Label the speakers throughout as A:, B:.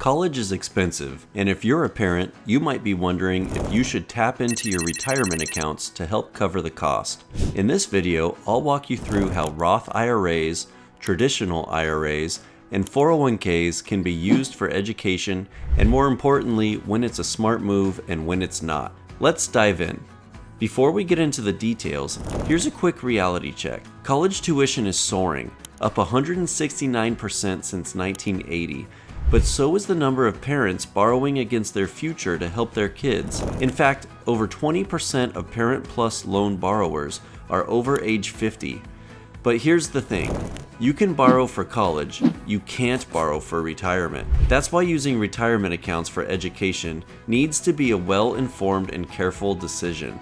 A: College is expensive, and if you're a parent, you might be wondering if you should tap into your retirement accounts to help cover the cost. In this video, I'll walk you through how Roth IRAs, traditional IRAs, and 401ks can be used for education, and more importantly, when it's a smart move and when it's not. Let's dive in. Before we get into the details, here's a quick reality check. College tuition is soaring, up 169% since 1980. But so is the number of parents borrowing against their future to help their kids. In fact, over 20% of Parent Plus loan borrowers are over age 50. But here's the thing, you can borrow for college, you can't borrow for retirement. That's why using retirement accounts for education needs to be a well-informed and careful decision.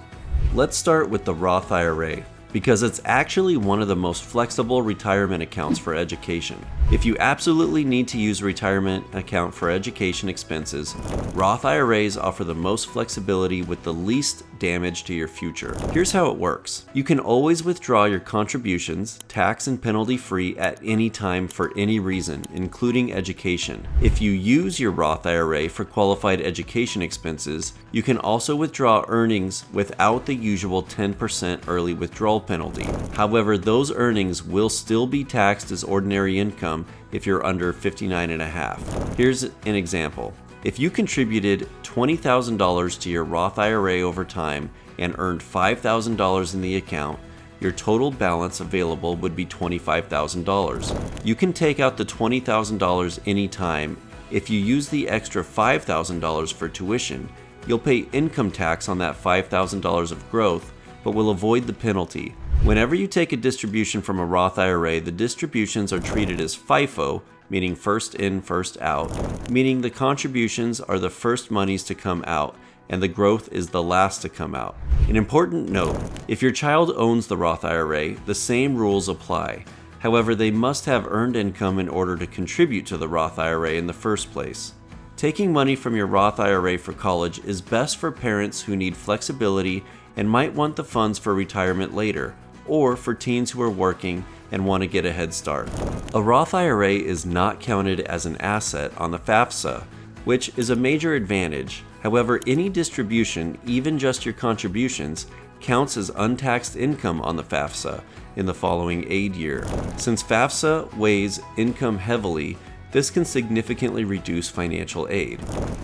A: Let's start with the Roth IRA, because it's actually one of the most flexible retirement accounts for education. If you absolutely need to use a retirement account for education expenses, Roth IRAs offer the most flexibility with the least damage to your future. Here's how it works. You can always withdraw your contributions, tax and penalty free at any time for any reason, including education. If you use your Roth IRA for qualified education expenses, you can also withdraw earnings without the usual 10% early withdrawal penalty. However, those earnings will still be taxed as ordinary income if you're under 59.5. Here's an example. If you contributed $20,000 to your Roth IRA over time and earned $5,000 in the account, your total balance available would be $25,000. You can take out the $20,000 anytime. If you use the extra $5,000 for tuition, you'll pay income tax on that $5,000 of growth, but will avoid the penalty. Whenever you take a distribution from a Roth IRA, the distributions are treated as FIFO, meaning first in, first out, meaning the contributions are the first monies to come out, and the growth is the last to come out. An important note, if your child owns the Roth IRA, the same rules apply. However, they must have earned income in order to contribute to the Roth IRA in the first place. Taking money from your Roth IRA for college is best for parents who need flexibility and might want the funds for retirement later, or for teens who are working and want to get a head start. A Roth IRA is not counted as an asset on the FAFSA, which is a major advantage. However, any distribution, even just your contributions, counts as untaxed income on the FAFSA in the following aid year. Since FAFSA weighs income heavily, this can significantly reduce financial aid.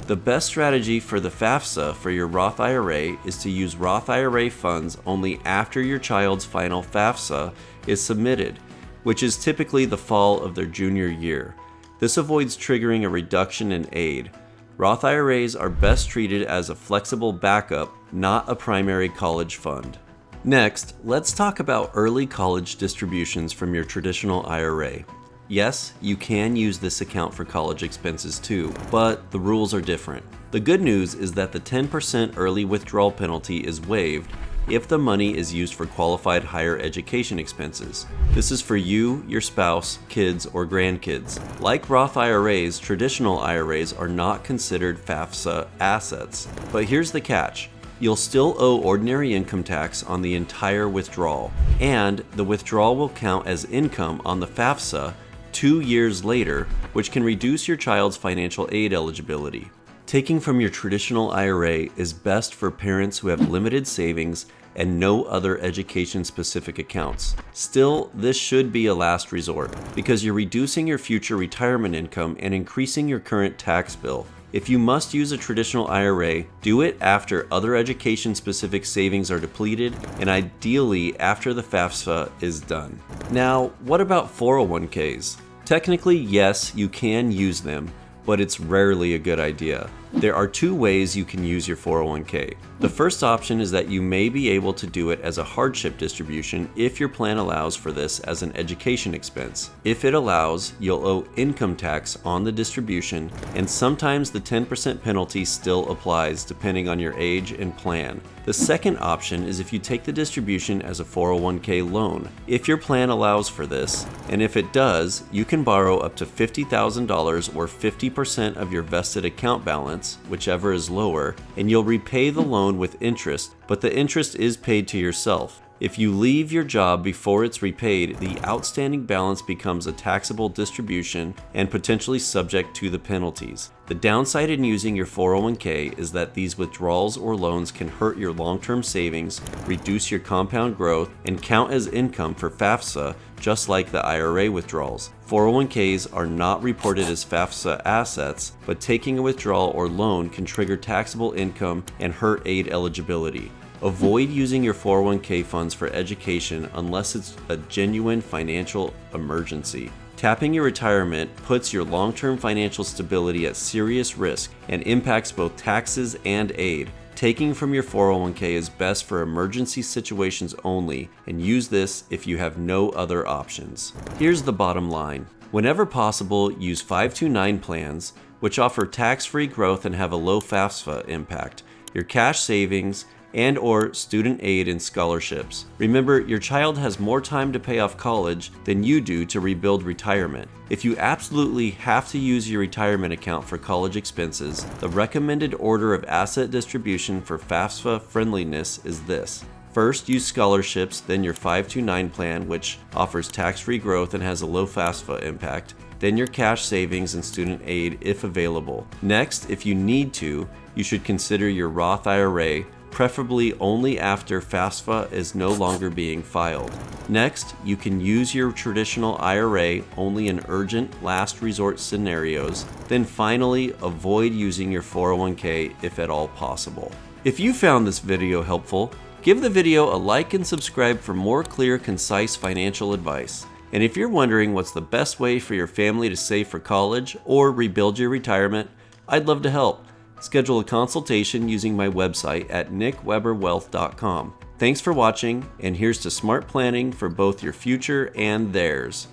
A: The best strategy for the FAFSA for your Roth IRA is to use Roth IRA funds only after your child's final FAFSA is submitted, which is typically the fall of their junior year. This avoids triggering a reduction in aid. Roth IRAs are best treated as a flexible backup, not a primary college fund. Next, let's talk about early college distributions from your traditional IRA. Yes, you can use this account for college expenses too, but the rules are different. The good news is that the 10% early withdrawal penalty is waived if the money is used for qualified higher education expenses. This is for you, your spouse, kids, or grandkids. Like Roth IRAs, traditional IRAs are not considered FAFSA assets. But here's the catch. You'll still owe ordinary income tax on the entire withdrawal, and the withdrawal will count as income on the FAFSA 2 years later, which can reduce your child's financial aid eligibility. Taking from your traditional IRA is best for parents who have limited savings and no other education-specific accounts. Still, this should be a last resort because you're reducing your future retirement income and increasing your current tax bill. If you must use a traditional IRA, do it after other education-specific savings are depleted and ideally after the FAFSA is done. Now, what about 401ks? Technically, yes, you can use them, but it's rarely a good idea. There are two ways you can use your 401k. The first option is that you may be able to do it as a hardship distribution if your plan allows for this as an education expense. If it allows, you'll owe income tax on the distribution, and sometimes the 10% penalty still applies depending on your age and plan. The second option is if you take the distribution as a 401k loan. If your plan allows for this, and if it does, you can borrow up to $50,000 or 50% of your vested account balance, whichever is lower, and you'll repay the loan with interest, but the interest is paid to yourself. If you leave your job before it's repaid, the outstanding balance becomes a taxable distribution and potentially subject to the penalties. The downside in using your 401k is that these withdrawals or loans can hurt your long-term savings, reduce your compound growth, and count as income for FAFSA, just like the IRA withdrawals. 401ks are not reported as FAFSA assets, but taking a withdrawal or loan can trigger taxable income and hurt aid eligibility. Avoid using your 401k funds for education unless it's a genuine financial emergency. Tapping your retirement puts your long-term financial stability at serious risk and impacts both taxes and aid. Taking from your 401k is best for emergency situations only, and use this if you have no other options. Here's the bottom line. Whenever possible, use 529 plans, which offer tax-free growth and have a low FAFSA impact, your cash savings, and/or student aid and scholarships. Remember, your child has more time to pay off college than you do to rebuild retirement. If you absolutely have to use your retirement account for college expenses, the recommended order of asset distribution for FAFSA friendliness is this. First, use scholarships, then your 529 plan, which offers tax-free growth and has a low FAFSA impact, then your cash savings and student aid if available. Next, if you need to, you should consider your Roth IRA, preferably only after FAFSA is no longer being filed. Next, you can use your traditional IRA only in urgent last resort scenarios. Then finally, avoid using your 401k if at all possible. If you found this video helpful, give the video a like and subscribe for more clear, concise financial advice. And if you're wondering what's the best way for your family to save for college or rebuild your retirement, I'd love to help. Schedule a consultation using my website at nickweberwealth.com. Thanks for watching, and here's to smart planning for both your future and theirs.